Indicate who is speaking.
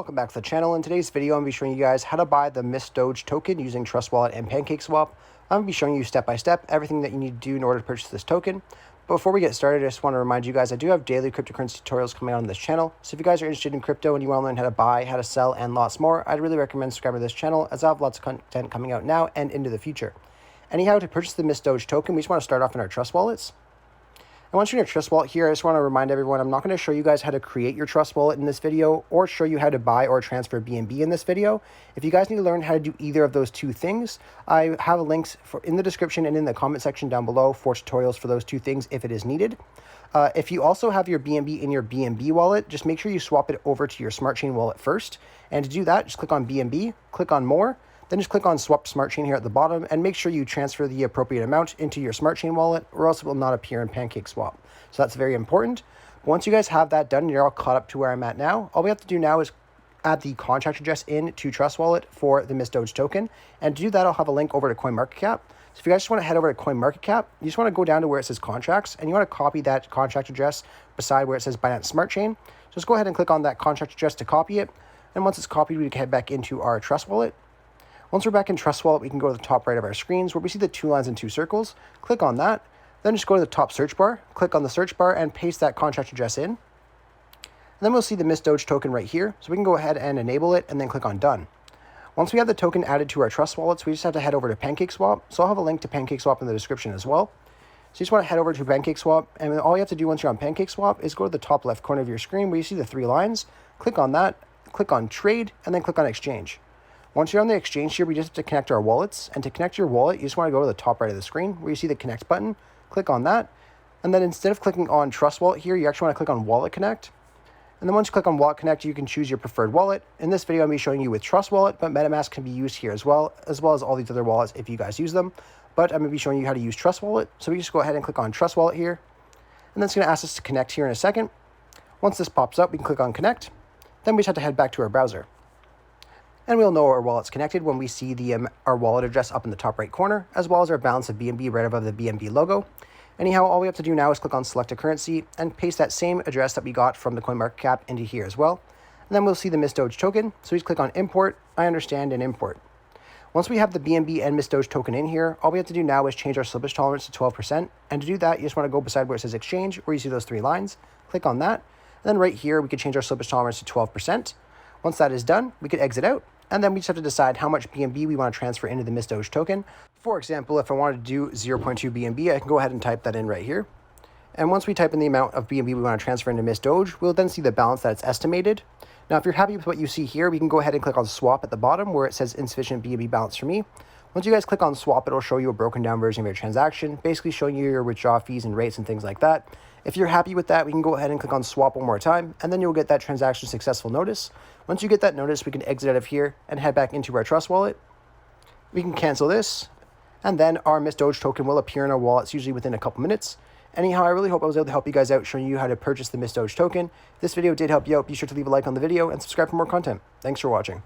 Speaker 1: welcome back to the channel. In today's video, I'm going to be showing you guys how to buy the MissDoge token using Trust Wallet and PancakeSwap. I'm going to be showing you step by step everything that you need to do in order to purchase this token. But before we get started, I just want to remind you guys I do have daily cryptocurrency tutorials coming out on this channel. So if you guys are interested in crypto and you want to learn how to buy, how to sell, and lots more, I'd really recommend subscribing to this channel as I have lots of content coming out now and into the future. Anyhow, to purchase the MissDoge token, we just want to start off in our Trust Wallets. And once you're in your Trust Wallet here, I just want to remind everyone, I'm not going to show you guys how to create your Trust Wallet in this video or show you how to buy or transfer BNB in this video. If you guys need to learn how to do either of those two things, I have links in the description and in the comment section down below for tutorials for those two things if it is needed. If you also have your BNB in your BNB wallet, just make sure you swap it over to your Smart Chain wallet first. And to do that, just click on BNB, click on More, then just click on Swap Smart Chain here at the bottom and make sure you transfer the appropriate amount into your Smart Chain wallet or else it will not appear in PancakeSwap. So that's very important. Once you guys have that done and you're all caught up to where I'm at now, all we have to do now is add the contract address in to Trust Wallet for the MissDoge token. And to do that, I'll have a link over to CoinMarketCap. So if you guys just want to head over to CoinMarketCap, you just want to go down to where it says contracts and you want to copy that contract address beside where it says Binance Smart Chain. So just go ahead and click on that contract address to copy it. And once it's copied, we can head back into our Trust Wallet. Once we're back in Trust Wallet, we can go to the top right of our screens where we see the 2 lines and 2 circles. Click on that. Then just go to the top search bar, click on the search bar and paste that contract address in. And then we'll see the MissDoge token right here. So we can go ahead and enable it and then click on done. Once we have the token added to our Trust Wallets, we just have to head over to PancakeSwap. So I'll have a link to PancakeSwap in the description as well. So you just want to head over to PancakeSwap, and all you have to do once you're on PancakeSwap is go to the top left corner of your screen where you see the 3 lines. Click on that, click on Trade, and then click on Exchange. Once you're on the exchange here, we just have to connect our wallets. And to connect your wallet, you just want to go to the top right of the screen where you see the Connect button. Click on that. And then instead of clicking on Trust Wallet here, you actually want to click on Wallet Connect. And then once you click on Wallet Connect, you can choose your preferred wallet. In this video, I'm going to be showing you with Trust Wallet, but MetaMask can be used here as well as all these other wallets if you guys use them. But I'm going to be showing you how to use Trust Wallet. So we just go ahead and click on Trust Wallet here. And then it's going to ask us to connect here in a second. Once this pops up, we can click on Connect. Then we just have to head back to our browser. And we'll know our wallet's connected when we see our wallet address up in the top right corner, as well as our balance of BNB right above the BNB logo. Anyhow, all we have to do now is click on Select a Currency and paste that same address that we got from the CoinMarketCap into here as well. And then we'll see the MissDoge token. So we just click on Import, I understand, and Import. Once we have the BNB and MissDoge token in here, all we have to do now is change our slippage tolerance to 12%. And to do that, you just want to go beside where it says Exchange, where you see those 3 lines. Click on that. And then right here, we could change our slippage tolerance to 12%. Once that is done, we could exit out. And then we just have to decide how much BNB we want to transfer into the MissDoge token. For example, if I wanted to do 0.2 BNB, I can go ahead and type that in right here. And once we type in the amount of BNB we want to transfer into MissDoge, we'll then see the balance that it's estimated. Now, if you're happy with what you see here, we can go ahead and click on Swap at the bottom where it says insufficient BNB balance for me. Once you guys click on Swap, it'll show you a broken down version of your transaction, basically showing you your withdrawal fees and rates and things like that. If you're happy with that, we can go ahead and click on Swap one more time, and then you'll get that transaction successful notice. Once you get that notice, we can exit out of here and head back into our Trust Wallet. We can cancel this, and then our MissDoge token will appear in our wallets usually within a couple minutes. Anyhow, I really hope I was able to help you guys out showing you how to purchase the MissDoge token. If this video did help you out, be sure to leave a like on the video and subscribe for more content. Thanks for watching.